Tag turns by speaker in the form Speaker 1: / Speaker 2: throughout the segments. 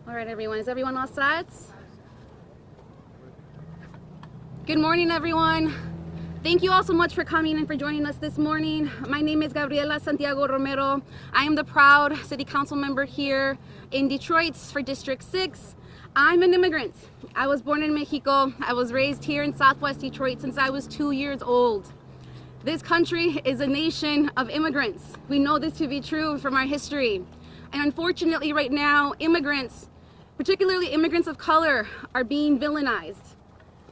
Speaker 1: All right, everyone. Is everyone all set? Good morning, everyone. Thank you all so much for coming and for joining us this morning. My name is Gabriela Santiago Romero. I am the proud city council member here in Detroit for District 6. I'm an immigrant. I was born in Mexico. I was raised here in Southwest Detroit since I was 2 years old. This country is a nation of immigrants. We know this to be true from our history. And unfortunately right now, immigrants, particularly immigrants of color, are being villainized.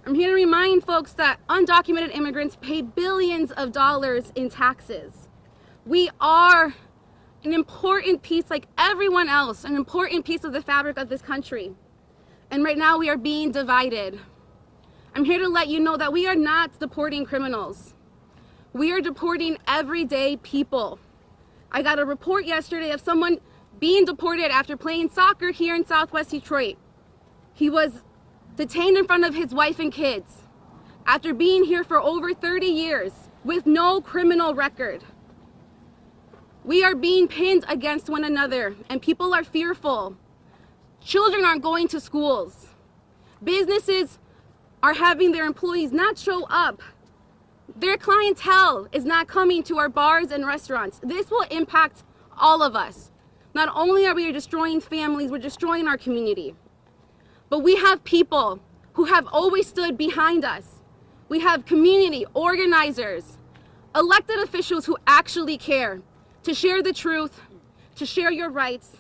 Speaker 1: I'm here to remind folks that undocumented immigrants pay billions of dollars in taxes. We are an important piece, like everyone else, an important piece of the fabric of this country. And right now we are being divided. I'm here to let you know that we are not deporting criminals. We are deporting everyday people. I got a report yesterday of someone being deported after playing soccer here in Southwest Detroit. He was detained in front of his wife and kids after being here for over 30 years with no criminal record. We are being pinned against one another and people are fearful. Children aren't going to schools. Businesses are having their employees not show up. Their clientele is not coming to our bars and restaurants. This will impact all of us. Not only are we destroying families, we're destroying our community. But we have people who have always stood behind us. We have community organizers, elected officials who actually care to share the truth, to share your rights,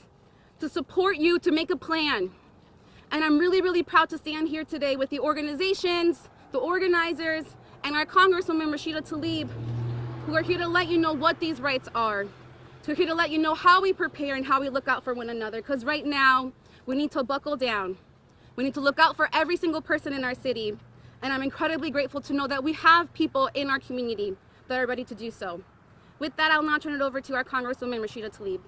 Speaker 1: to support you, to make a plan. And I'm really, really proud to stand here today with the organizations, the organizers, and our Congresswoman Rashida Tlaib, who are here to let you know what these rights are. So we're here to let you know how we prepare and how we look out for one another, because right now we need to buckle down. We need to look out for every single person in our city, and I'm incredibly grateful to know that we have people in our community that are ready to do so. With that, I'll now turn it over to our Congresswoman Rashida Tlaib.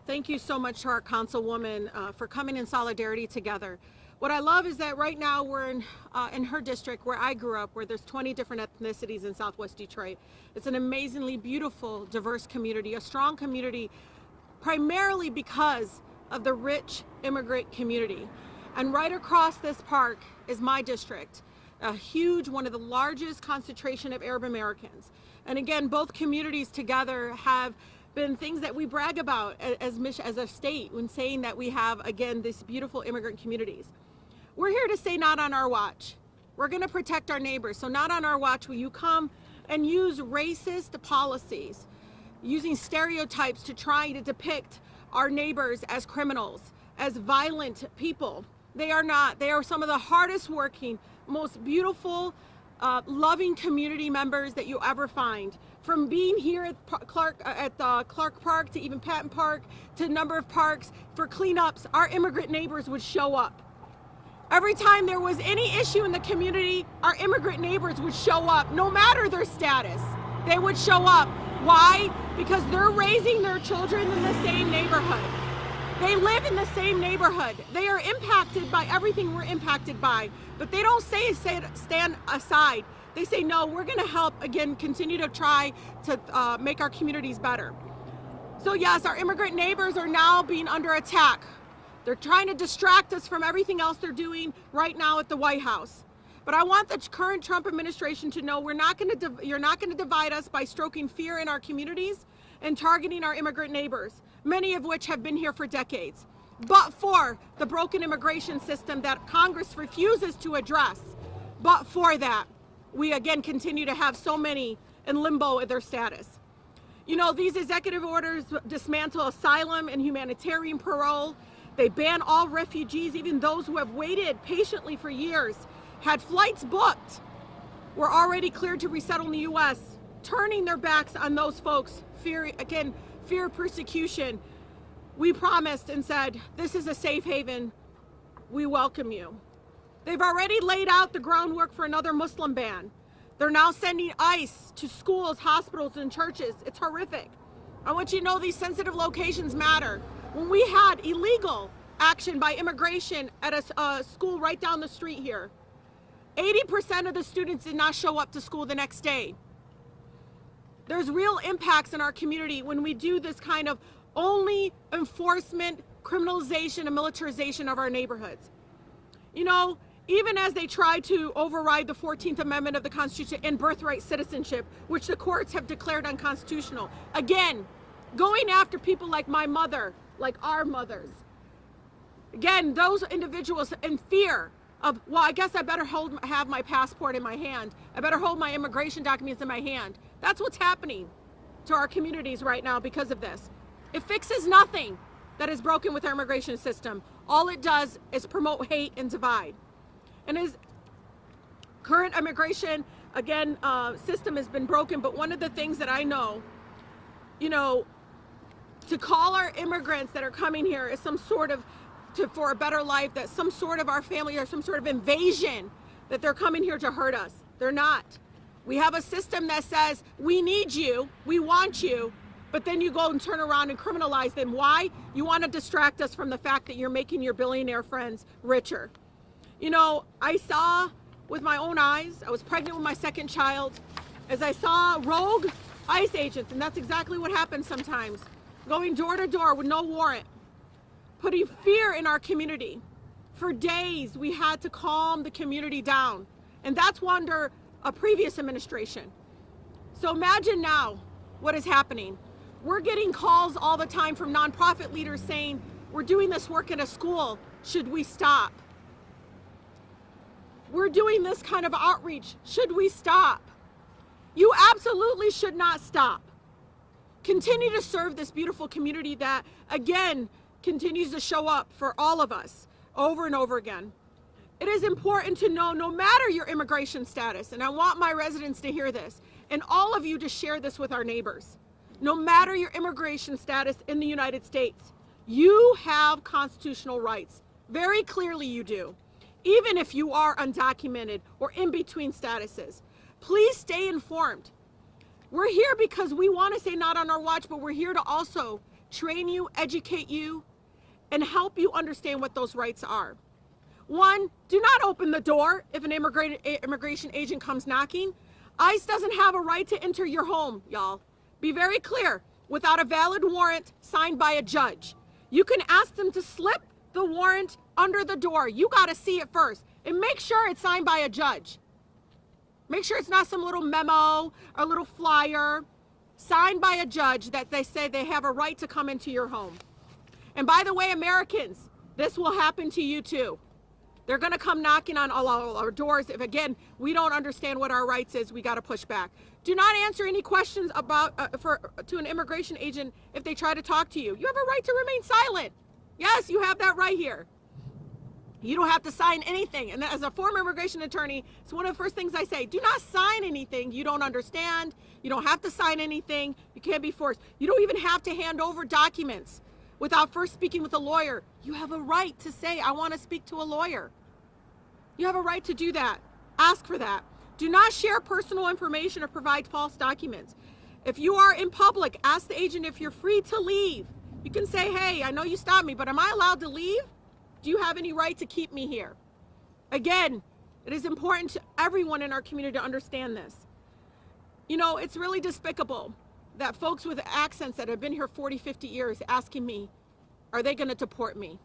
Speaker 2: Thank you so much to our councilwoman for coming in solidarity together. What I love is that right now we're in her district where I grew up, where there's 20 different ethnicities in Southwest Detroit. It's an amazingly beautiful, diverse community, a strong community, primarily because of the rich immigrant community. And right across this park is my district, a huge, one of the largest concentration of Arab Americans. And again, both communities together have been things that we brag about as a state when saying that we have, again, these beautiful immigrant communities. We're here to say not on our watch. We're going to protect our neighbors. So not on our watch will you come and use racist policies, using stereotypes to try to depict our neighbors as criminals, as violent people. They are not. They are some of the hardest working, most beautiful, loving community members that you ever find. From being here at Clark Park to even Patton Park to a number of parks for cleanups, our immigrant neighbors would show up. Every time there was any issue in the community, our immigrant neighbors would show up, no matter their status. They would show up. Why? Because they're raising their children in the same neighborhood. They live in the same neighborhood. They are impacted by everything we're impacted by, but they don't say stand aside. They say, no, we're gonna help, again, continue to try to make our communities better. So yes, our immigrant neighbors are now being under attack. They're trying to distract us from everything else they're doing right now at the White House. But I want the current Trump administration to know you're not gonna divide us by stroking fear in our communities and targeting our immigrant neighbors, many of which have been here for decades. But for the broken immigration system that Congress refuses to address, but for that, we again continue to have so many in limbo with their status. You know, these executive orders dismantle asylum and humanitarian parole. They ban all refugees, even those who have waited patiently for years, had flights booked, were already cleared to resettle in the U.S., turning their backs on those folks, fear persecution. We promised and said, this is a safe haven. We welcome you. They've already laid out the groundwork for another Muslim ban. They're now sending ICE to schools, hospitals, and churches. It's horrific. I want you to know these sensitive locations matter. When we had illegal action by immigration at a school right down the street here, 80% of the students did not show up to school the next day. There's real impacts in our community when we do this kind of only enforcement criminalization and militarization of our neighborhoods. You know, even as they try to override the 14th Amendment of the Constitution and birthright citizenship, which the courts have declared unconstitutional, again, going after people like my mother, like our mothers. Again, those individuals in fear of, well, I guess I better have my passport in my hand. I better hold my immigration documents in my hand. That's what's happening to our communities right now because of this. It fixes nothing that is broken with our immigration system. All it does is promote hate and divide. And his current immigration, again, system has been broken, but one of the things that I know, you know, to call our immigrants that are coming here as some sort of, for a better life, that some sort of our family or some sort of invasion, that they're coming here to hurt us. They're not. We have a system that says, we need you, we want you, but then you go and turn around and criminalize them. Why? You want to distract us from the fact that you're making your billionaire friends richer. You know, I saw with my own eyes, I was pregnant with my second child, as I saw rogue ICE agents, and that's exactly what happens sometimes, going door to door with no warrant, putting fear in our community. For days, we had to calm the community down. And that's under a previous administration. So imagine now what is happening. We're getting calls all the time from nonprofit leaders saying, we're doing this work in a school, should we stop? We're doing this kind of outreach, should we stop? You absolutely should not stop. Continue to serve this beautiful community that, again, continues to show up for all of us over and over again. It is important to know, no matter your immigration status, and I want my residents to hear this, and all of you to share this with our neighbors. No matter your immigration status in the United States, you have constitutional rights. Very clearly you do. Even if you are undocumented or in between statuses, please stay informed. We're here because we want to say not on our watch, but we're here to also train you, educate you, and help you understand what those rights are. One, do not open the door if an immigration agent comes knocking. ICE doesn't have a right to enter your home, y'all. Be very clear, without a valid warrant signed by a judge. You can ask them to slip the warrant under the door. You gotta see it first, and make sure it's signed by a judge. Make sure it's not some little memo or little flyer signed by a judge that they say they have a right to come into your home. And by the way, Americans, this will happen to you too. They're gonna come knocking on all our doors. If again, we don't understand what our rights is, we gotta push back. Do not answer any questions about to an immigration agent if they try to talk to you. You have a right to remain silent. Yes, you have that right here. You don't have to sign anything. And as a former immigration attorney, it's one of the first things I say. Do not sign anything you don't understand. You don't have to sign anything. You can't be forced. You don't even have to hand over documents without first speaking with a lawyer. You have a right to say, I want to speak to a lawyer. You have a right to do that. Ask for that. Do not share personal information or provide false documents. If you are in public, ask the agent if you're free to leave. You can say, hey, I know you stopped me, but am I allowed to leave? Do you have any right to keep me here? Again, it is important to everyone in our community to understand this. You know, it's really despicable that folks with accents that have been here 40, 50 years asking me, are they gonna deport me?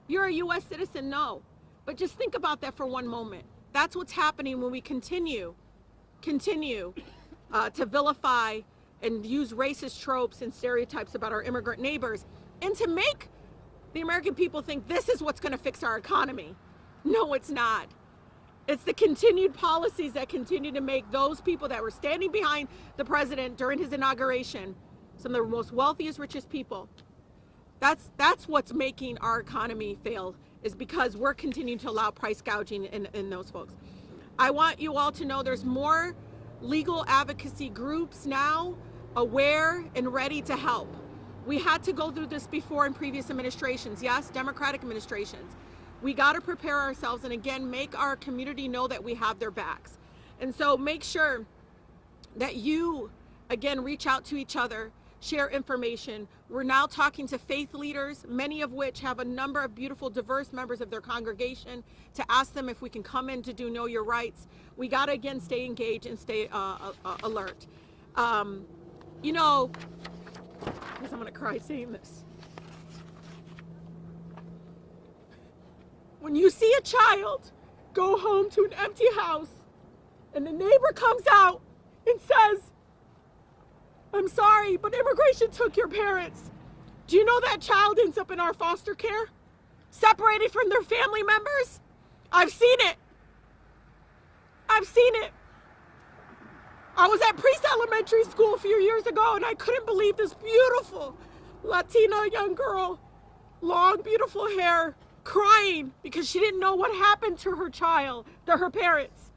Speaker 2: You're a US citizen, no. But just think about that for one moment. That's what's happening when we continue to vilify and use racist tropes and stereotypes about our immigrant neighbors, and to make the American people think this is what's going to fix our economy. No, it's not. It's the continued policies that continue to make those people that were standing behind the president during his inauguration some of the most wealthiest, richest people. That's what's making our economy fail, is because we're continuing to allow price gouging in those folks. I want you all to know there's more legal advocacy groups now aware and ready to help. We had to go through this before in previous administrations, yes, Democratic administrations. We got to prepare ourselves and again, make our community know that we have their backs. And so make sure that you, again, reach out to each other, share information. We're now talking to faith leaders, many of which have a number of beautiful, diverse members of their congregation, to ask them if we can come in to do Know Your Rights. We got to, again, stay engaged and stay alert. You know, because I'm going to cry saying this. when you see a child go home to an empty house and the neighbor comes out and says, "I'm sorry, but immigration took your parents," do you know that child ends up in our foster care, separated from their family members? I've seen it. I've seen it. I was at Priest Elementary School a few years ago, and I couldn't believe this beautiful Latina young girl, long, beautiful hair, crying because she didn't know what happened to her child, to her parents.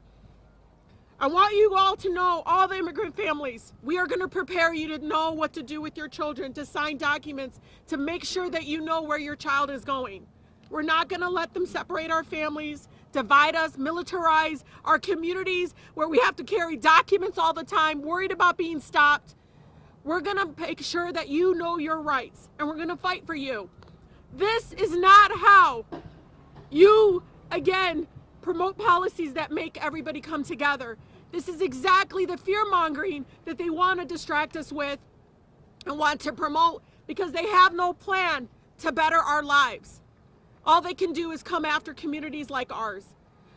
Speaker 2: I want you all to know, all the immigrant families, we are going to prepare you to know what to do with your children, to sign documents, to make sure that you know where your child is going. We're not going to let them separate our families, divide us, militarize our communities where we have to carry documents all the time, worried about being stopped. We're going to make sure that you know your rights, and we're going to fight for you. This is not how you, again, promote policies that make everybody come together. This is exactly the fear-mongering that they want to distract us with and want to promote, because they have no plan to better our lives. All they can do is come after communities like ours.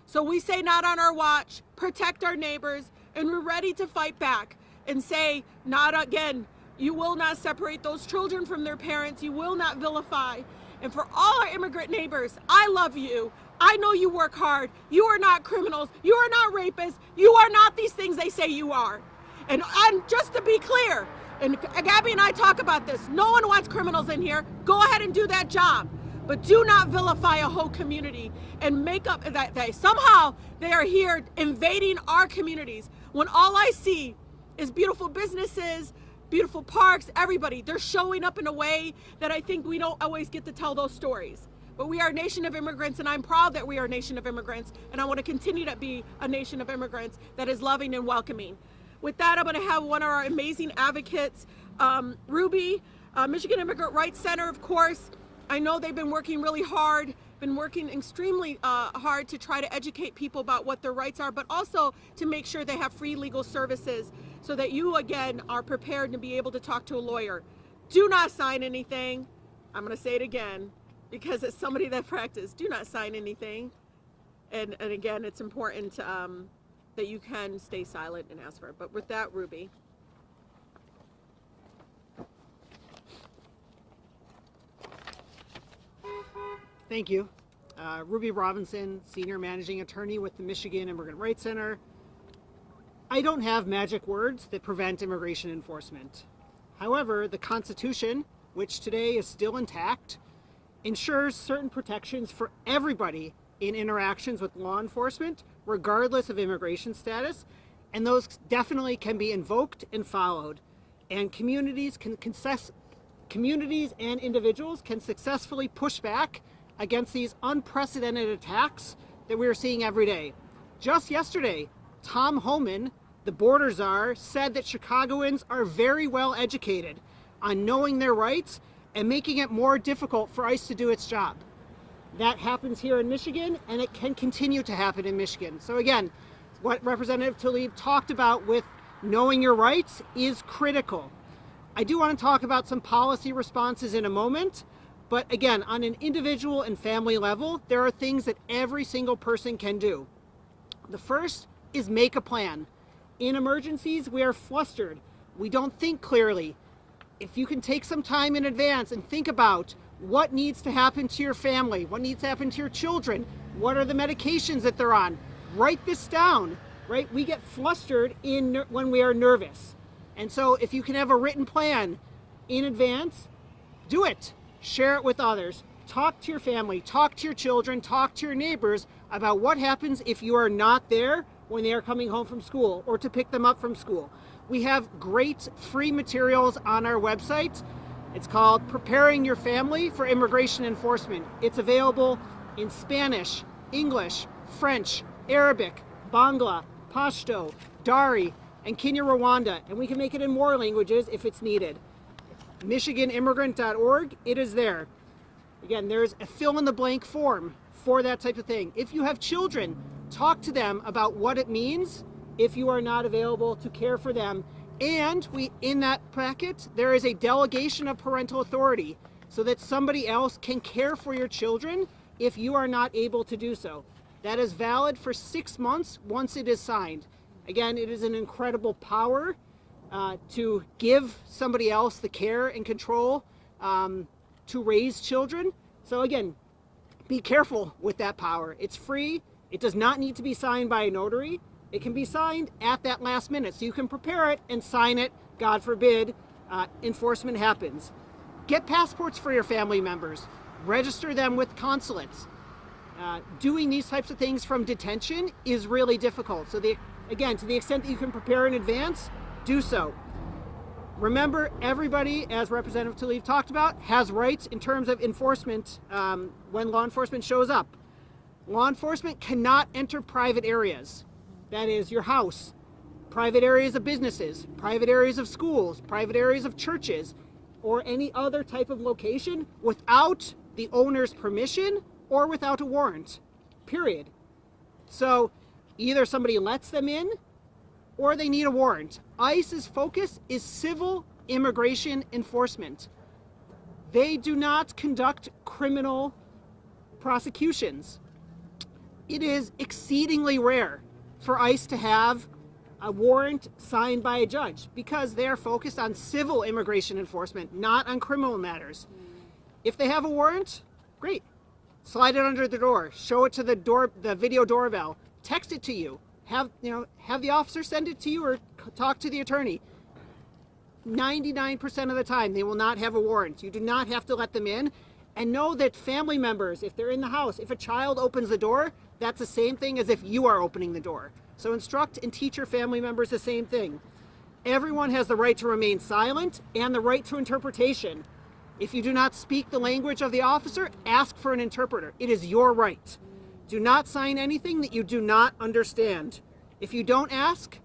Speaker 2: So we say, not on our watch, protect our neighbors, and we're ready to fight back and say, not again. You will not separate those children from their parents. You will not vilify. And for all our immigrant neighbors, I love you. I know you work hard. You are not criminals. You are not rapists. You are not these things they say you are. And just to be clear, and Gabby and I talk about this, no one wants criminals in here. Go ahead and do that job. But do not vilify a whole community and make up that somehow they are here invading our communities, when all I see is beautiful businesses, beautiful parks, everybody. They're showing up in a way that I think we don't always get to tell those stories. But we are a nation of immigrants, and I'm proud that we are a nation of immigrants, and I want to continue to be a nation of immigrants that is loving and welcoming. With that, I'm going to have one of our amazing advocates, Ruby, Michigan Immigrant Rights Center, of course. I know they've been working really hard, been working extremely hard to try to educate people about what their rights are, but also to make sure they have free legal services so that you, again, are prepared to be able to talk to a lawyer. Do not sign anything. I'm going to say it again, because as somebody that practiced, do not sign anything. And again, it's important that you can stay silent and ask for it. But with that, Ruby.
Speaker 3: Thank you. Ruby Robinson, Senior Managing Attorney with the Michigan Immigrant Rights Center. I don't have magic words that prevent immigration enforcement. However, the Constitution, which today is still intact, ensures certain protections for everybody in interactions with law enforcement, regardless of immigration status, and those definitely can be invoked and followed. And communities and individuals can successfully push back against these unprecedented attacks that we are seeing every day. Just yesterday, Tom Homan, the border czar, said that Chicagoans are very well educated on knowing their rights and making it more difficult for ICE to do its job. That happens here in Michigan, and it can continue to happen in Michigan. So again, what Representative Tlaib talked about with knowing your rights is critical. I do want to talk about some policy responses in a moment, but again, on an individual and family level, there are things that every single person can do. The first is make a plan. In emergencies, we are flustered. We don't think clearly. If you can take some time in advance and think about what needs to happen to your family, what needs to happen to your children, what are the medications that they're on, write this down, right? We get flustered when we are nervous. And so if you can have a written plan in advance, do it. Share it with others. Talk to your family, talk to your children, talk to your neighbors about what happens if you are not there when they are coming home from school or to pick them up from school. We have great free materials on our website. It's called Preparing Your Family for Immigration Enforcement. It's available in Spanish, English, French, Arabic, Bangla, Pashto, Dari, and Kinyarwanda, and we can make it in more languages if it's needed. MichiganImmigrant.org, it is there. Again, there's a fill-in-the-blank form for that type of thing. If you have children, talk to them about what it means if you are not available to care for them. And in that packet, there is a delegation of parental authority so that somebody else can care for your children if you are not able to do so. That is valid for 6 months once it is signed. Again, it is an incredible power to give somebody else the care and control to raise children. So again, be careful with that power. It's free. It does not need to be signed by a notary. It can be signed at that last minute. So you can prepare it and sign it, God forbid, enforcement happens. Get passports for your family members. Register them with consulates. Doing these types of things from detention is really difficult. So again, to the extent that you can prepare in advance, do so. Remember, everybody, as Representative Tlaib talked about, has rights in terms of enforcement when law enforcement shows up. Law enforcement cannot enter private areas. That is your house, private areas of businesses, private areas of schools, private areas of churches, or any other type of location without the owner's permission or without a warrant, period. So either somebody lets them in or they need a warrant. ICE's focus is civil immigration enforcement. They do not conduct criminal prosecutions. It is exceedingly rare for ICE to have a warrant signed by a judge because they are focused on civil immigration enforcement, not on criminal matters. If they have a warrant, great. Slide it under the door, show it to the video doorbell, text it to you, have the officer send it to you or talk to the attorney. 99% of the time, they will not have a warrant. You do not have to let them in. And know that family members, if they're in the house, if a child opens the door, that's the same thing as if you are opening the door. So instruct and teach your family members the same thing. Everyone has the right to remain silent and the right to interpretation. If you do not speak the language of the officer, ask for an interpreter. It is your right. Do not sign anything that you do not understand. If you don't ask,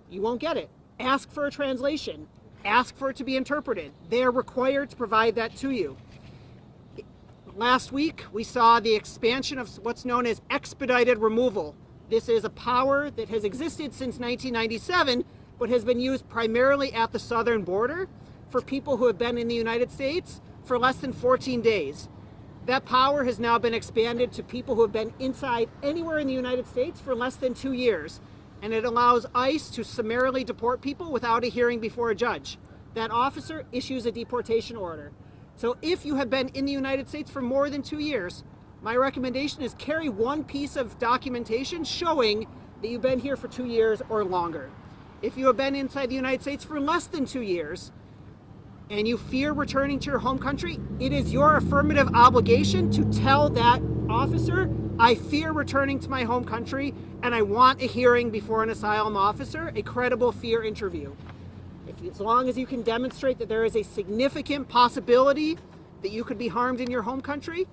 Speaker 3: you won't get it. Ask for a translation. Ask for it to be interpreted. They are required to provide that to you. Last week, we saw the expansion of what's known as expedited removal. This is a power that has existed since 1997, but has been used primarily at the southern border for people who have been in the United States for less than 14 days. That power has now been expanded to people who have been inside anywhere in the United States for less than 2 years. And it allows ICE to summarily deport people without a hearing before a judge. That officer issues a deportation order. So if you have been in the United States for more than 2 years, my recommendation is carry one piece of documentation showing that you've been here for 2 years or longer. If you have been inside the United States for less than 2 years, and you fear returning to your home country, it is your affirmative obligation to tell that officer, I fear returning to my home country and I want a hearing before an asylum officer, a credible fear interview. As long as you can demonstrate that there is a significant possibility that you could be harmed in your home country,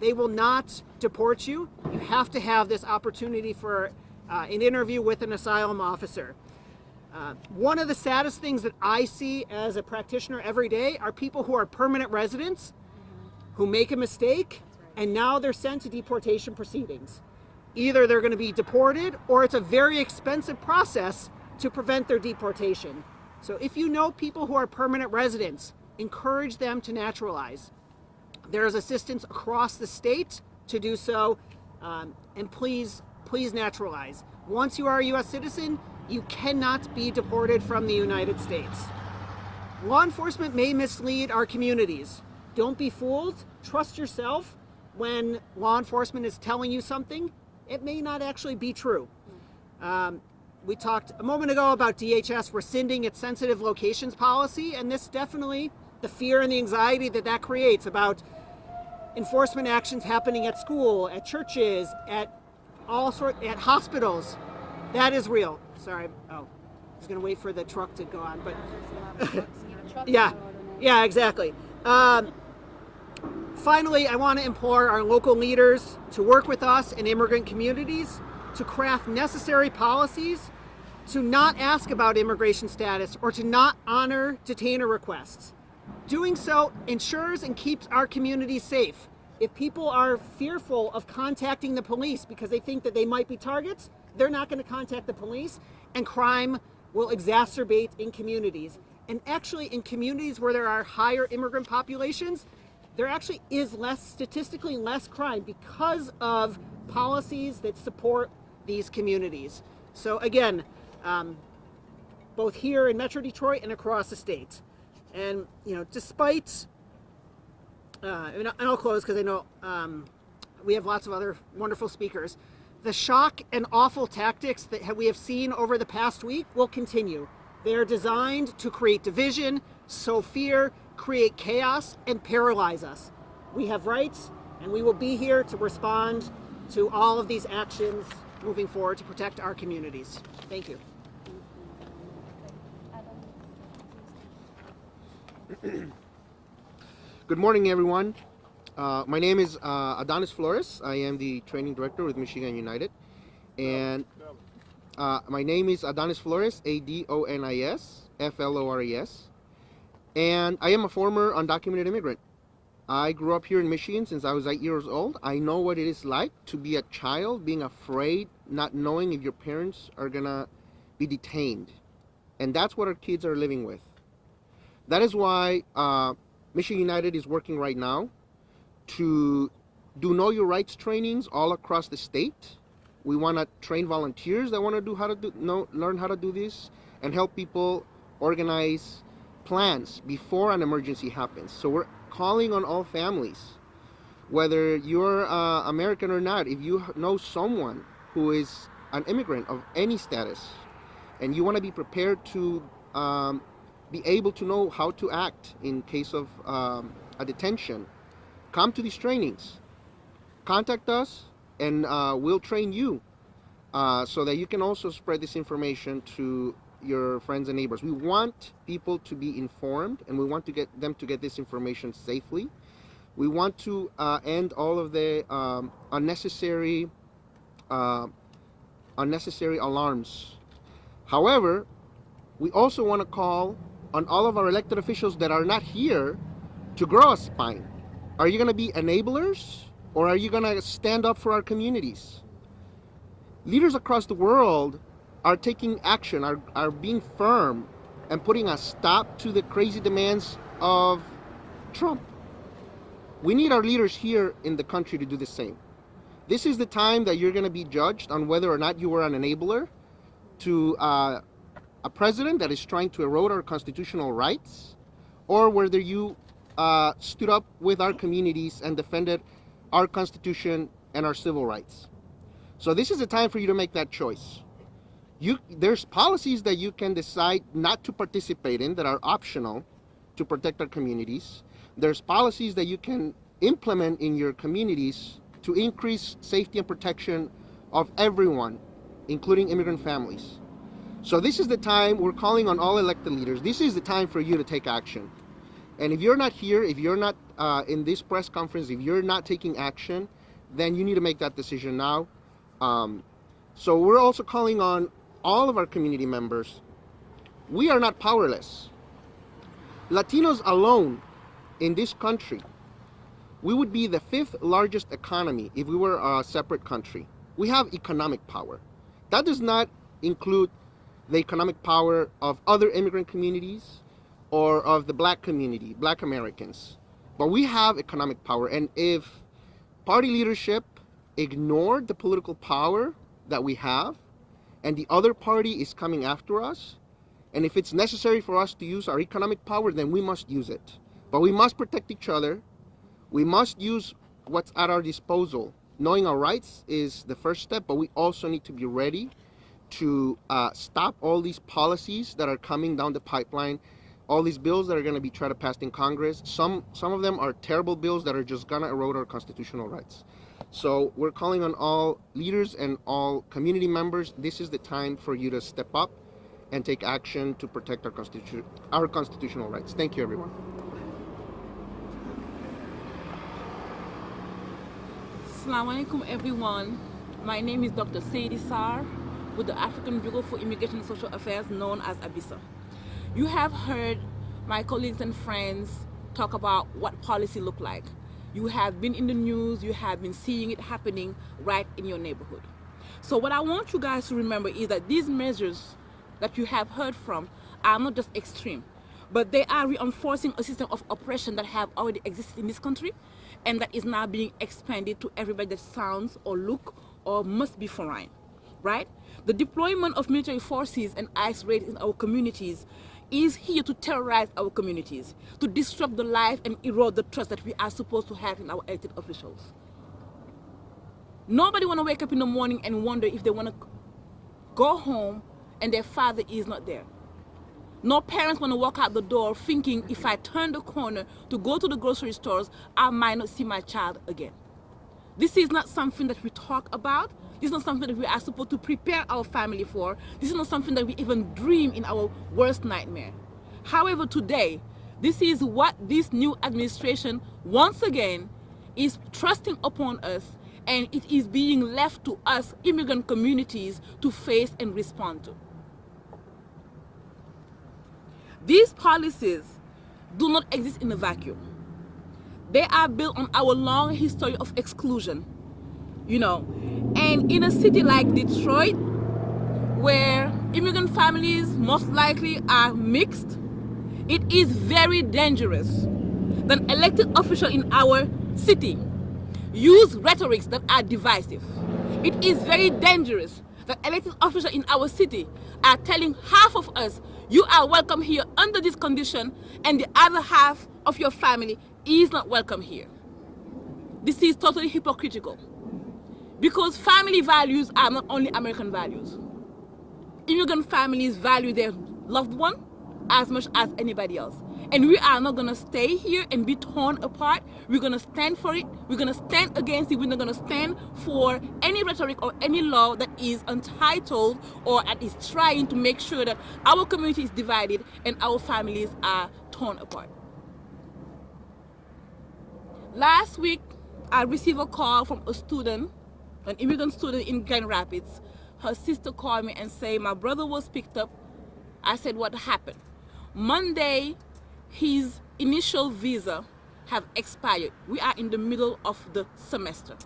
Speaker 3: they will not deport you. You have to have this opportunity for an interview with an asylum officer. One of the saddest things that I see as a practitioner every day are people who are permanent residents who make a mistake and now they're sent to deportation proceedings. Either they're going to be deported or it's a very expensive process to prevent their deportation. So if you know people who are permanent residents, encourage them to naturalize. There is assistance across the state to do so, and please naturalize. Once you are a U.S. citizen, you cannot be deported from the United States. Law enforcement may mislead our communities. Don't be fooled. Trust yourself when law enforcement is telling you something. It may not actually be true. We talked a moment ago about DHS rescinding its sensitive locations policy, and this definitely, the fear and the anxiety that creates about enforcement actions happening at school, at churches, at at hospitals, that is real. Sorry, I was gonna wait for the truck to go on, but yeah, exactly. Finally, I want to implore our local leaders to work with us and immigrant communities to craft necessary policies to not ask about immigration status or to not honor detainer requests. Doing so ensures and keeps our communities safe. If people are fearful of contacting the police because they think that they might be targets, they're not going to contact the police, and crime will exacerbate in communities. And actually, in communities where there are higher immigrant populations, there actually is statistically less crime because of policies that support these communities. So again, both here in Metro Detroit and across the state. And, despite, and I'll close because I know we have lots of other wonderful speakers, the shock and awful tactics that we have seen over the past week will continue. They are designed to create division, sow fear, create chaos, and paralyze us. We have rights, and we will be here to respond to all of these actions moving forward to protect our communities. Thank you.
Speaker 4: Good morning, everyone. My name is Adonis Flores. I am the training director with Michigan United. And my name is Adonis Flores, Adonis Flores. And I am a former undocumented immigrant. I grew up here in Michigan since I was 8 years old. I know what it is like to be a child, being afraid, not knowing if your parents are gonna be detained. And that's what our kids are living with. That is why Michigan United is working right now to do Know Your Rights trainings all across the state. We want to train volunteers that want to learn how to do this and help people organize plans before an emergency happens. So we're calling on all families, whether you're American or not. If you know someone who is an immigrant of any status and you want to be prepared to be able to know how to act in case of a detention, come to these trainings. Contact us and we'll train you so that you can also spread this information to your friends and neighbors. We want people to be informed, and we want to get them to get this information safely. We want to end all of the unnecessary alarms. However, we also want to call on all of our elected officials that are not here to grow a spine. Are you going to be enablers, or are you going to stand up for our communities? Leaders across the world are taking action, are being firm and putting a stop to the crazy demands of Trump. We need our leaders here in the country to do the same. This is the time that you're going to be judged on whether or not you were an enabler to a president that is trying to erode our constitutional rights, or whether you stood up with our communities and defended our Constitution and our civil rights. So this is a time for you to make that choice. There's policies that you can decide not to participate in that are optional to protect our communities. There's policies that you can implement in your communities to increase safety and protection of everyone, including immigrant families. So this is the time we're calling on all elected leaders. This is the time for you to take action. And if you're not here, if you're not in this press conference, if you're not taking action, then you need to make that decision now. So we're also calling on all of our community members. We are not powerless. Latinos alone in this country, we would be the 5th largest economy if we were a separate country. We have economic power. That does not include the economic power of other immigrant communities or of the Black community, Black Americans. But we have economic power, and if party leadership ignored the political power that we have, and the other party is coming after us, and if it's necessary for us to use our economic power, then we must use it. But we must protect each other. We must use what's at our disposal. Knowing our rights is the first step, but we also need to be ready to stop all these policies that are coming down the pipeline, all these bills that are going to be tried to pass in Congress. Some of them are terrible bills that are just going to erode our constitutional rights. So we're calling on all leaders and all community members. This is the time for you to step up and take action to protect our constitutional rights. Thank you, everyone.
Speaker 5: Assalamu alaikum, everyone. My name is Dr. Sadie Sarr with the African Bureau for Immigration and Social Affairs, known as ABISA. You have heard my colleagues and friends talk about what policy look like. You have been in the news, you have been seeing it happening right in your neighborhood. So what I want you guys to remember is that these measures that you have heard from are not just extreme, but they are reinforcing a system of oppression that have already existed in this country and that is now being expanded to everybody that sounds or look or must be foreign, right? The deployment of military forces and ICE raids in our communities is here to terrorize our communities, to disrupt the life and erode the trust that we are supposed to have in our elected officials. Nobody want to wake up in the morning and wonder if they want to go home and their father is not there. No parents want to walk out the door thinking, if I turn the corner to go to the grocery stores, I might not see my child again. This is not something that we talk about. This is not something that we are supposed to prepare our family for. This is not something that we even dream in our worst nightmare. However, today, this is what this new administration, once again, is trusting upon us, and it is being left to us, immigrant communities, to face and respond to. These policies do not exist in a vacuum. They are built on our long history of exclusion, you know. And in a city like Detroit, where immigrant families most likely are mixed, it is very dangerous that elected officials in our city use rhetorics that are divisive. It is very dangerous that elected officials in our city are telling half of us, you are welcome here under this condition, and the other half of your family is not welcome here. This is totally hypocritical, because family values are not only American values. Immigrant families value their loved one as much as anybody else. And we are not gonna stay here and be torn apart. We're gonna stand for it. We're gonna stand against it. We're not gonna stand for any rhetoric or any law that is untitled or that is trying to make sure that our community is divided and our families are torn apart. Last week, I received a call from a student, an immigrant student in Grand Rapids. Her sister called me and said, my brother was picked up. I said, what happened? Monday, his initial visa have expired. We are in the middle of the semester.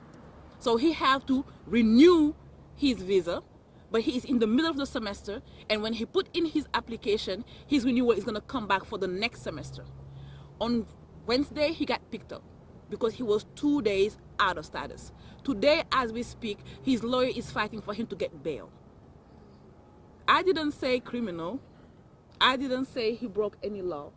Speaker 5: So he have to renew his visa, but he is in the middle of the semester, and when he put in his application, his renewal is gonna come back for the next semester. On Wednesday, he got picked up because he was 2 days out of status. Today, as we speak, his lawyer is fighting for him to get bail. I didn't say criminal. I didn't say he broke any law.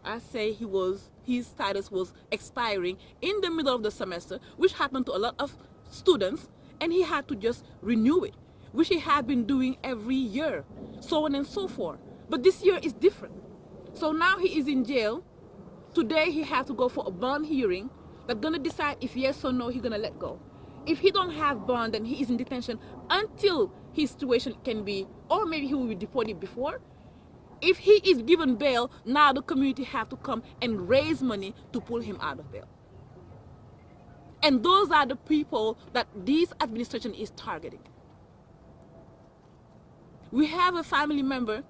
Speaker 5: I say his status was expiring in the middle of the semester, which happened to a lot of students, and he had to just renew it, which he had been doing every year, so on and so forth. But this year is different. So now he is in jail. Today he had to go for a bond hearing that's gonna decide if yes or no he's gonna let go. If he don't have bond, then he is in detention until his situation can be, or maybe he will be deported before. If he is given bail, now the community have to come and raise money to pull him out of bail. And those are the people that this administration is targeting. We have a family member,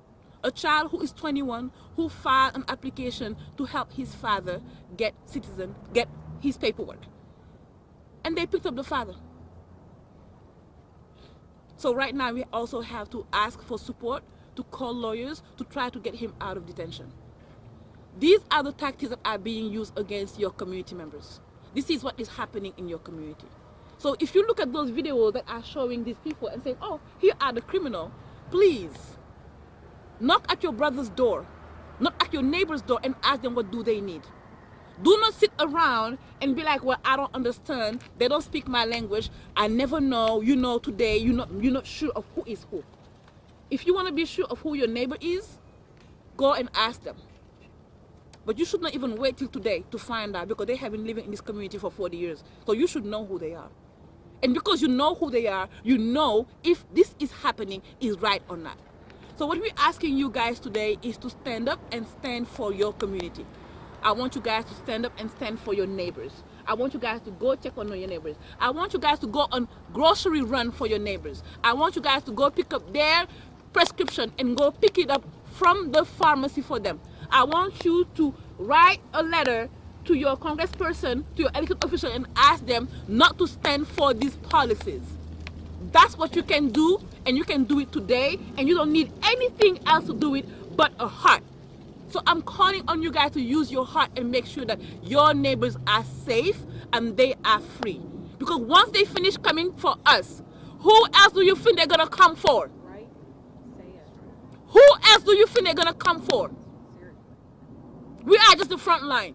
Speaker 5: a child who is 21, who filed an application to help his father get his paperwork. And they picked up the father. So right now we also have to ask for support, to call lawyers to try to get him out of detention. These are the tactics that are being used against your community members. This is what is happening in your community. So if you look at those videos that are showing these people and say, oh, here are the criminals, please knock at your brother's door, knock at your neighbor's door and ask them what do they need. Do not sit around and be like, well, I don't understand. They don't speak my language. I never know. You know, today you're not sure of who is who. If you want to be sure of who your neighbor is, go and ask them. But you should not even wait till today to find out, because they have been living in this community for 40 years. So you should know who they are. And because you know who they are, you know if this is happening is right or not. So what we're asking you guys today is to stand up and stand for your community. I want you guys to stand up and stand for your neighbors. I want you guys to go check on your neighbors. I want you guys to go on grocery run for your neighbors. I want you guys to go pick up their prescription and go pick it up from the pharmacy for them. I want you to write a letter to your congressperson, to your elected official, and ask them not to stand for these policies. That's what you can do, and you can do it today, and you don't need anything else to do it but a heart. So I'm calling on you guys to use your heart and make sure that your neighbors are safe and they are free. Because once they finish coming for us, who else do you think they're gonna come for?
Speaker 2: Right? Say it.
Speaker 5: Who else do you think they're gonna come for? We are just the front line.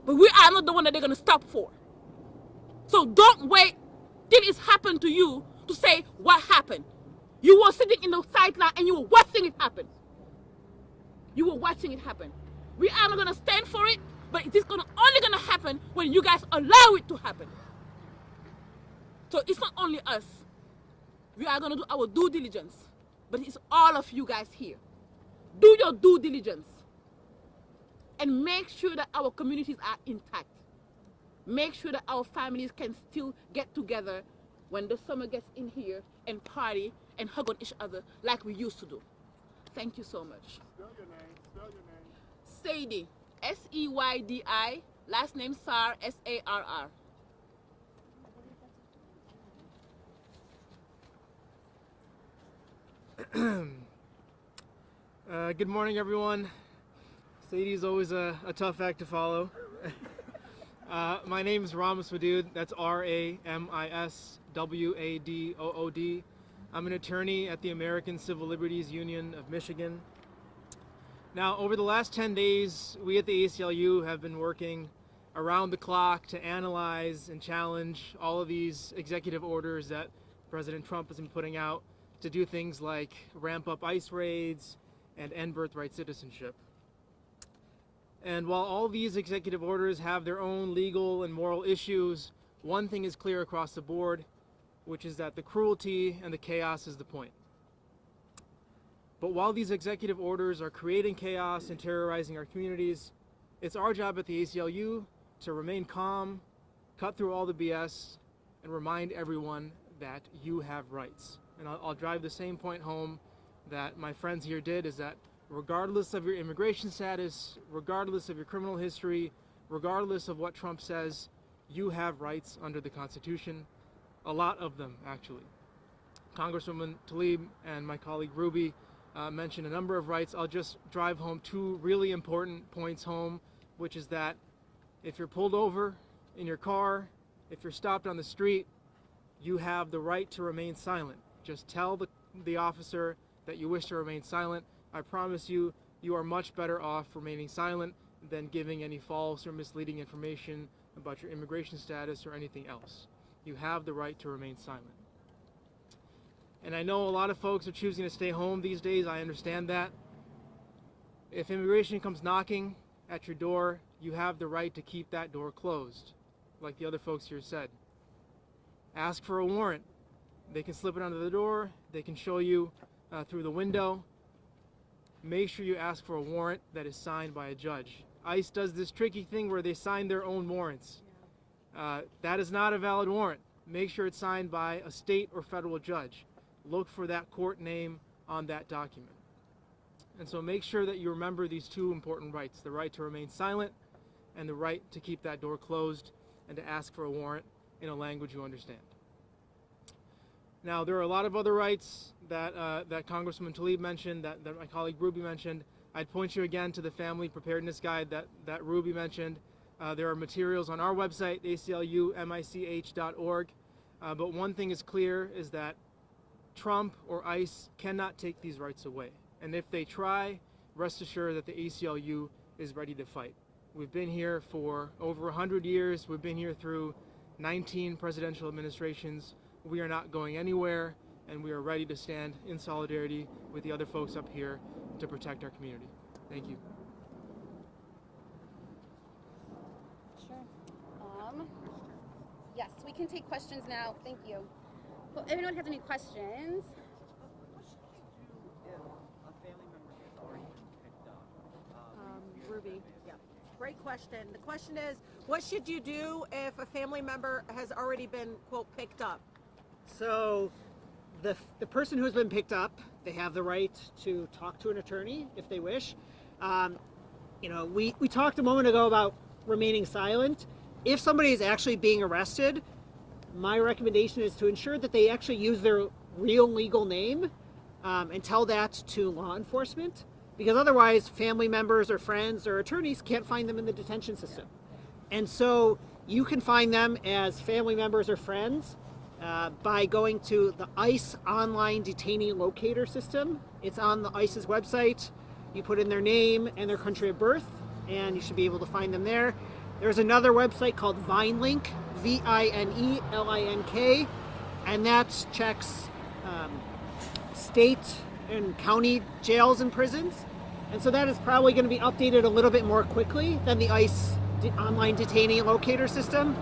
Speaker 5: But we are not the one that they're gonna stop for. So don't wait till it's happened to you to say what happened. You were sitting in the sideline and you were watching it happen. You were watching it happen. We are not gonna stand for it, but it is only gonna happen when you guys allow it to happen. So it's not only us. We are gonna do our due diligence, but it's all of you guys here. Do your due diligence and make sure that our communities are intact. Make sure that our families can still get together when the summer gets in here and party and hug on each other like we used to do. Thank you so much.
Speaker 4: Spell your name. Spell your name.
Speaker 5: Seydi, S-E-Y-D-I, last name Sarr, S-A-R-R.
Speaker 6: Good morning, everyone. Sadie is always a tough act to follow. My name is Ramis Wadood. That's R-A-M-I-S-W-A-D-O-O-D. I'm an attorney at the American Civil Liberties Union of Michigan. Now, over the last 10 days, we at the ACLU have been working around the clock to analyze and challenge all of these executive orders that President Trump has been putting out to do things like ramp up ICE raids and end birthright citizenship. And while all these executive orders have their own legal and moral issues, one thing is clear across the board, which is that the cruelty and the chaos is the point. But while these executive orders are creating chaos and terrorizing our communities, it's our job at the ACLU to remain calm, cut through all the BS, and remind everyone that you have rights. And I'll drive the same point home that my friends here did, is that regardless of your immigration status, regardless of your criminal history, regardless of what Trump says, you have rights under the Constitution. A lot of them, actually. Congresswoman Tlaib and my colleague Ruby mentioned a number of rights. I'll just drive home two really important points home, which is that if you're pulled over in your car, if you're stopped on the street, you have the right to remain silent. Just tell the officer that you wish to remain silent. I promise you, you are much better off remaining silent than giving any false or misleading information about your immigration status or anything else. You have the right to remain silent. And I know a lot of folks are choosing to stay home these days. I understand that. If immigration comes knocking at your door, you have the right to keep that door closed, like the other folks here said. Ask for a warrant. They can slip it under the door. They can show you through the window. Make sure you ask for a warrant that is signed by a judge. ICE does this tricky thing where they sign their own warrants. That is not a valid warrant. Make sure it's signed by a state or federal judge. Look for that court name on that document. And so make sure that you remember these two important rights, the right to remain silent and the right to keep that door closed and to ask for a warrant in a language you understand. Now, there are a lot of other rights that Congresswoman Tlaib mentioned, that my colleague Ruby mentioned. I'd point you again to the Family Preparedness Guide that Ruby mentioned. There are materials on our website, aclumich.org. But one thing is clear, is that Trump or ICE cannot take these rights away. And if they try, rest assured that the ACLU is ready to fight. We've been here for over 100 years. We've been here through 19 presidential administrations. We are not going anywhere, and we are ready to stand in solidarity with the other folks up here to protect our community. Thank you.
Speaker 1: Sure. Yes, we can take questions now. Thank you. Well, if anyone has any questions.
Speaker 2: Ruby. Yeah. Great question. The question is, what should you do if a family member has already been, quote, picked up?
Speaker 3: So the person who's been picked up, they have the right to talk to an attorney if they wish. We talked a moment ago about remaining silent. If somebody is actually being arrested, my recommendation is to ensure that they actually use their real legal name and tell that to law enforcement. because otherwise family members or friends or attorneys can't find them in the detention system. And so you can find them as family members or friends by going to the ICE online detainee locator system. It's on the ICE's website. You put in their name and their country of birth, and you should be able to find them there. There's another website called VineLink, VineLink, and that checks state and county jails and prisons. And so that is probably going to be updated a little bit more quickly than the ICE online detainee locator system.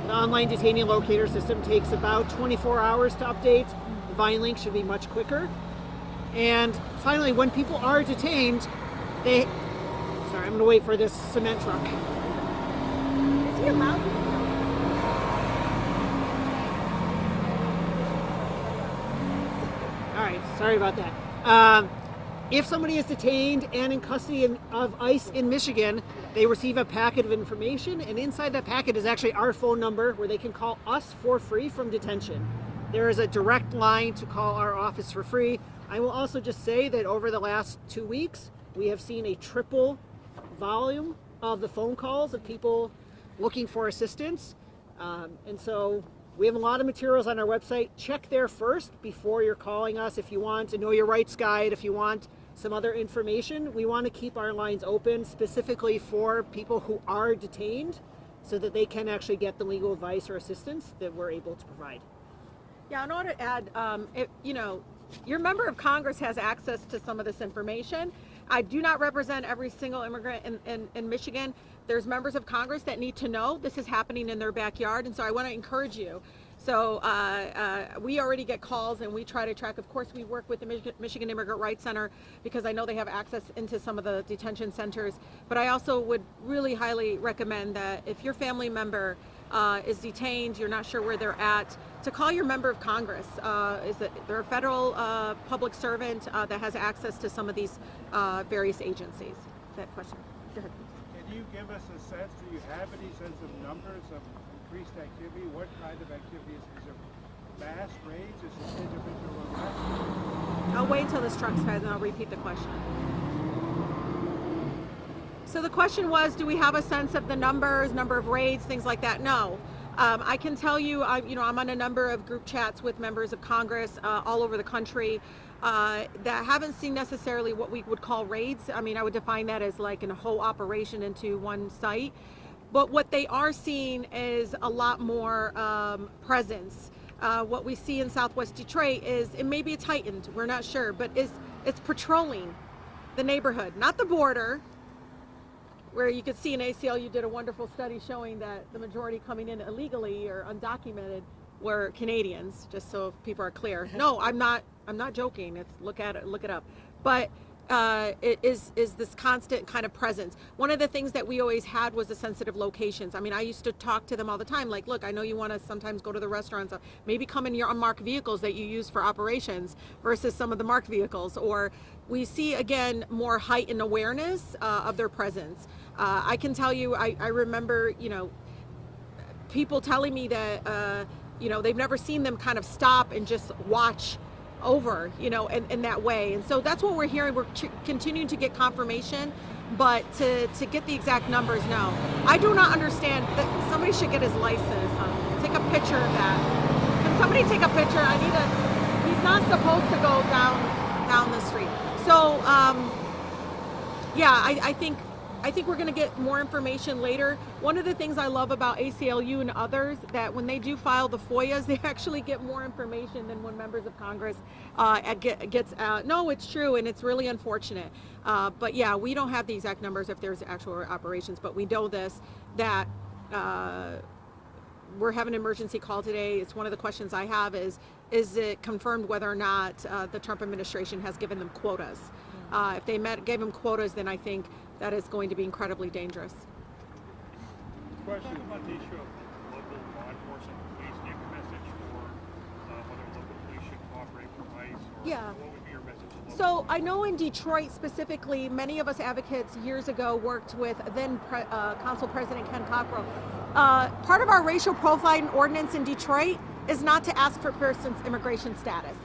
Speaker 3: The online detainee locator system takes about 24 hours to update. The VineLink should be much quicker. And finally, when people are detained, sorry, I'm going to wait for this cement truck.
Speaker 2: Is he allowed to?
Speaker 3: All right, sorry about that. If somebody is detained and in custody of ICE in Michigan, they receive a packet of information, and inside that packet is actually our phone number where they can call us for free from detention. There is a direct line to call our office for free. I will also just say that over the last 2 weeks, we have seen a triple volume of the phone calls of people looking for assistance. And so we have a lot of materials on our website. Check there first before you're calling us. If you want a Know Your Rights guide, if you want some other information, we want to keep our lines open specifically for people who are detained so that they can actually get the legal advice or assistance that we're able to provide.
Speaker 2: Yeah, and I want to add, your member of Congress has access to some of this information. I do not represent every single immigrant in Michigan. There's members of Congress that need to know this is happening in their backyard, and so I want to encourage you. So we already get calls, and we try to track. Of course, we work with the Michigan Immigrant Rights Center because I know they have access into some of the detention centers. But I also would really highly recommend that if your family member is detained, you're not sure where they're at, to call your member of Congress. They're a federal public servant that has access to some of these various agencies. That question. Go ahead, please.
Speaker 7: Can you give us a sense, do you have any sense of numbers of increased activity? What kind of activity? Is it mass raids? Is it individual arrests?
Speaker 2: I'll wait until this truck's fed and I'll repeat the question. So the question was, do we have a sense of the numbers, number of raids, things like that? No. I can tell you, I'm on a number of group chats with members of Congress all over the country that haven't seen necessarily what we would call raids. I mean, I would define that as like a whole operation into one site. But what they are seeing is a lot more presence. What we see in Southwest Detroit is, and maybe it's heightened, we're not sure, but it's patrolling the neighborhood, not the border, where you could see in ACLU did a wonderful study showing that the majority coming in illegally or undocumented were Canadians, just so people are clear. No, I'm not joking. It's look it up. But it is this constant kind of presence. One of the things that we always had was the sensitive locations. I mean, I used to talk to them all the time, like, look, I know you want to sometimes go to the restaurants, maybe come in your unmarked vehicles that you use for operations versus some of the marked vehicles. Or we see, again, more heightened awareness of their presence. I can tell you, I remember, people telling me that, they've never seen them kind of stop and just watch over, in that way. And so that's what we're hearing. We're continuing to get confirmation, but to get the exact numbers, no. I do not understand that somebody should get his license. Take a picture of that. Can somebody take a picture? He's not supposed to go down the street. So, I think we're going to get more information later. One of the things I love about ACLU and others, that when they do file the FOIAs, they actually get more information than when members of Congress gets out. No, it's true, and it's really unfortunate. But yeah, we don't have the exact numbers if there's actual operations, but we know that we're having an emergency call today. It's one of the questions I have is it confirmed whether or not the Trump administration has given them quotas? If they gave them quotas, then I think that is going to be incredibly dangerous.
Speaker 7: Question.
Speaker 8: Talk about the issue of local law enforcement, police. Do you have a message for whether local police should cooperate with ICE? Or
Speaker 2: Yeah.
Speaker 8: What would be your message to local
Speaker 2: So I know in Detroit specifically, many of us advocates years ago worked with then Council President Ken Cockrell. Part of our racial profiling ordinance in Detroit is not to ask for a person's immigration status.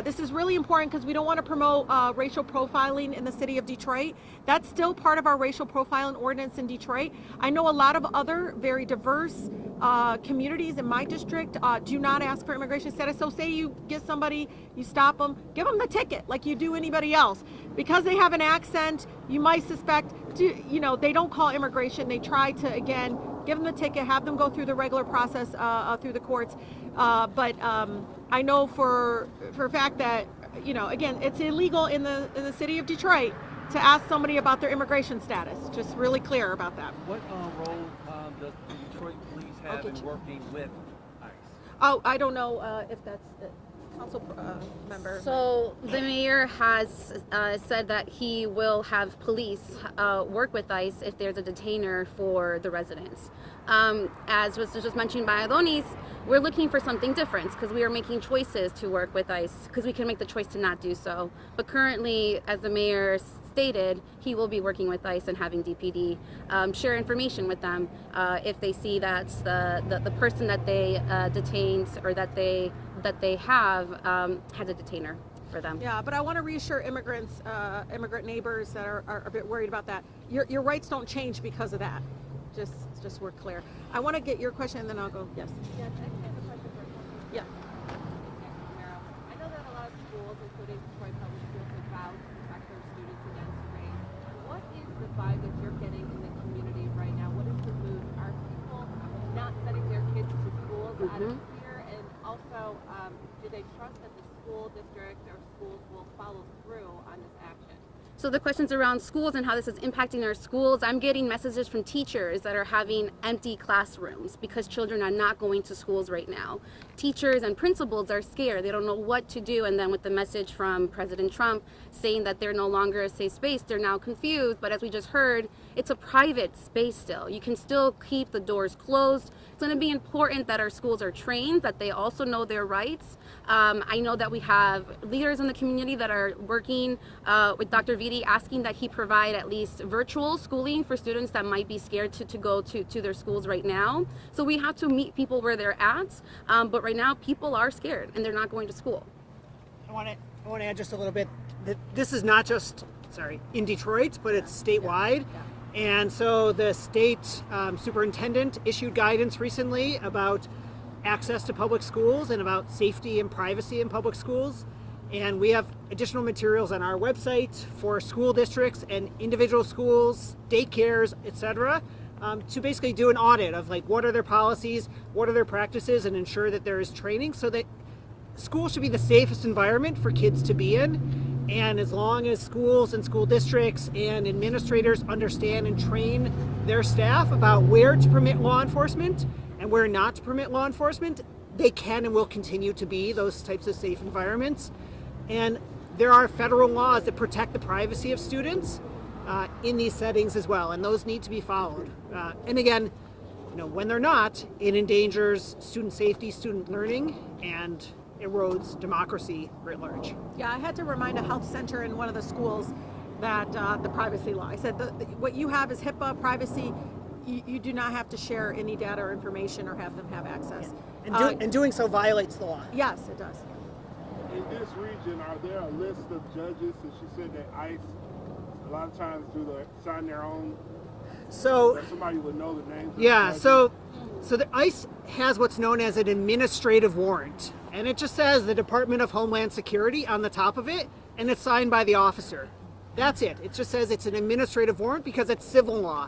Speaker 2: This is really important because we don't want to promote racial profiling in the city of Detroit. That's still part of our racial profiling ordinance in Detroit. I know a lot of other very diverse communities in my district do not ask for immigration status. So say you get somebody, you stop them, give them the ticket like you do anybody else. Because they have an accent, you might suspect, they don't call immigration. They try to, again, give them the ticket, have them go through the regular process through the courts. But I know for a fact that, again, it's illegal in the city of Detroit to ask somebody about their immigration status. Just really clear about that.
Speaker 9: What role does the Detroit police have in working with ICE?
Speaker 2: Oh, I don't know if that's council member.
Speaker 1: So the mayor has said that he will have police work with ICE if there's a detainer for the residents. As was just mentioned by Adonis, we're looking for something different because we are making choices to work with ICE because we can make the choice to not do so. But currently, as the mayor stated, he will be working with ICE and having DPD share information with them if they see that the person that they detained or that they have has a detainer for them.
Speaker 2: Yeah, but I want to reassure immigrant neighbors that are a bit worried about that. Your rights don't change because of that. Just we're clear. I want to get your question and then I'll go. Yes.
Speaker 10: Yes, I actually have a question for Councilman.
Speaker 2: Yeah.
Speaker 10: I know that a lot of schools, including Detroit Public Schools, have vowed to protect their students against race. What is the vibe that you're getting in the community right now? What is the mood? Are people not sending their kids to schools out of fear? And also, do they trust that the school district or schools will follow through on this action?
Speaker 1: So the questions around schools and how this is impacting our schools, I'm getting messages from teachers that are having empty classrooms because children are not going to schools right now. Teachers and principals are scared. They don't know what to do. And then with the message from President Trump saying that they're no longer a safe space, they're now confused. But as we just heard, it's a private space still. You can still keep the doors closed. It's going to be important that our schools are trained, that they also know their rights. I know that we have leaders in the community that are working with Dr. Vitti, asking that he provide at least virtual schooling for students that might be scared to go to their schools right now. So we have to meet people where they're at, but right now people are scared and they're not going to school.
Speaker 3: I want to add just a little bit that this is not just in Detroit, but it's statewide. And so the state superintendent issued guidance recently about access to public schools and about safety and privacy in public schools. And we have additional materials on our website for school districts and individual schools, daycares, etc., to basically do an audit of what are their policies, what are their practices, and ensure that there is training so that school should be the safest environment for kids to be in. And as long as schools and school districts and administrators understand and train their staff about where to permit law enforcement and where not to permit law enforcement, they can and will continue to be those types of safe environments. And there are federal laws that protect the privacy of students in these settings as well, and those need to be followed. And again, when they're not, it endangers student safety, student learning, and erodes democracy writ large.
Speaker 2: Yeah, I had to remind a health center in one of the schools that the privacy law. I said, what you have is HIPAA privacy. You do not have to share any data or information or have them have access.
Speaker 3: And doing so violates the law.
Speaker 2: Yes, it does.
Speaker 7: In this region, are there a list of judges? And she said that ICE, a lot of times, sign their own.
Speaker 3: So
Speaker 7: that somebody would know the names.
Speaker 3: Yeah.
Speaker 7: Of the
Speaker 3: So the ICE has what's known as an administrative warrant, and it just says the Department of Homeland Security on the top of it, and it's signed by the officer. That's it. It just says it's an administrative warrant because it's civil law.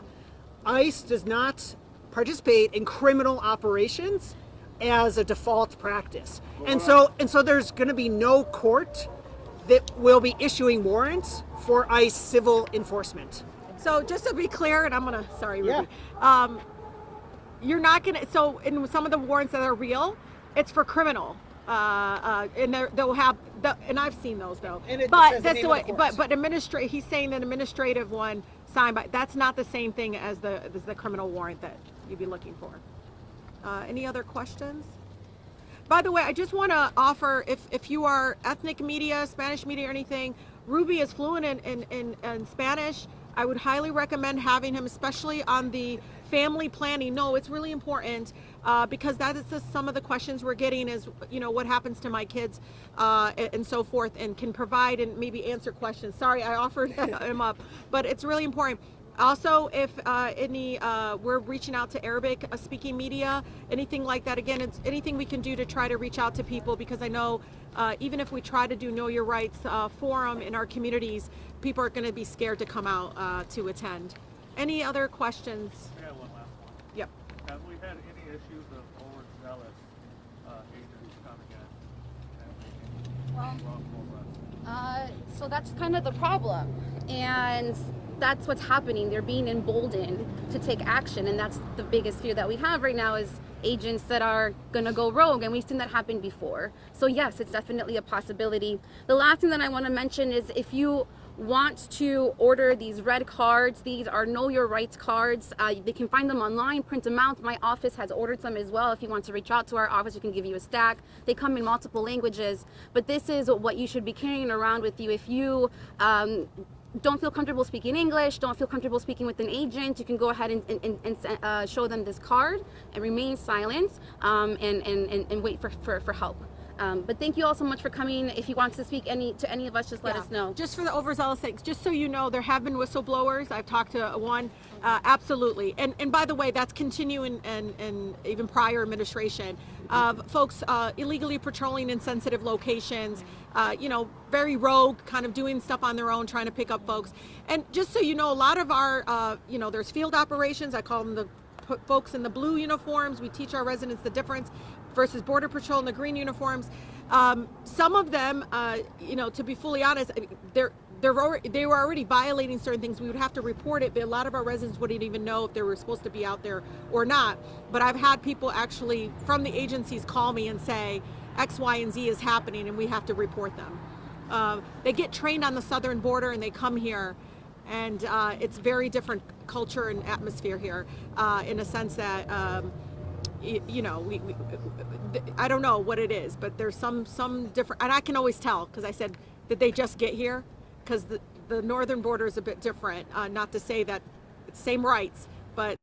Speaker 3: ICE does not participate in criminal operations as a default practice. And so there's going to be no court that will be issuing warrants for ICE civil enforcement.
Speaker 2: So just to be clear, and I'm going to, sorry, Ruby.
Speaker 3: Yeah.
Speaker 2: You're not going to, so in some of the warrants that are real, it's for criminal. And they'll have, and I've seen those though. But that's the way, but he's saying that administrative one signed by, that's not the same thing as the criminal warrant that you'd be looking for. Any other questions? By the way, I just want to offer, if you are ethnic media, Spanish media or anything, Ruby is fluent in Spanish. I would highly recommend having him, especially on the family planning. No, it's really important because that is just some of the questions we're getting is, you know, what happens to my kids and so forth, and can provide and maybe answer questions. Sorry, I offered him up, but it's really important. Also, if we're reaching out to Arabic speaking media, anything like that, again, it's anything we can do to try to reach out to people, because I know even if we try to do Know Your Rights forum in our communities, people are going to be scared to come out to attend. Any other questions?
Speaker 8: I got one last one.
Speaker 2: Yep.
Speaker 8: Have we had any issues of overzealous agents coming in and making wrongful arrests?
Speaker 1: So that's kind of the problem, and that's what's happening. They're being emboldened to take action, and that's the biggest fear that we have right now is agents that are gonna go rogue, and we've seen that happen before. So yes, it's definitely a possibility. The last thing that I want to mention is if you want to order these red cards, these are Know Your Rights cards. They can find them online, print them out. My office has ordered some as well. If you want to reach out to our office, we can give you a stack. They come in multiple languages, but this is what you should be carrying around with you. If you don't feel comfortable speaking English, don't feel comfortable speaking with an agent, you can go ahead and show them this card and remain silent and wait for help. But thank you all so much for coming. If you want to speak to any of us, just let us know.
Speaker 2: Just for the overzealous sakes, just so you know, there have been whistleblowers. I've talked to one, absolutely. And by the way, that's continuing and even prior administration of folks illegally patrolling in sensitive locations, you know, very rogue, kind of doing stuff on their own, trying to pick up folks. And just so you know, a lot of our, you know, there's field operations. I call them the folks in the blue uniforms. We teach our residents the difference versus Border Patrol in the green uniforms. Some of them, you know, to be fully honest, they were already violating certain things. We would have to report it, but a lot of our residents wouldn't even know if they were supposed to be out there or not. But I've had people actually from the agencies call me and say X, Y, and Z is happening, and we have to report them. They get trained on the southern border and they come here, and it's very different culture and atmosphere here in a sense that you know, I don't know what it is, but there's some different, and I can always tell because I said, did they just get here? Because the northern border is a bit different. Not to say that it's same rights, but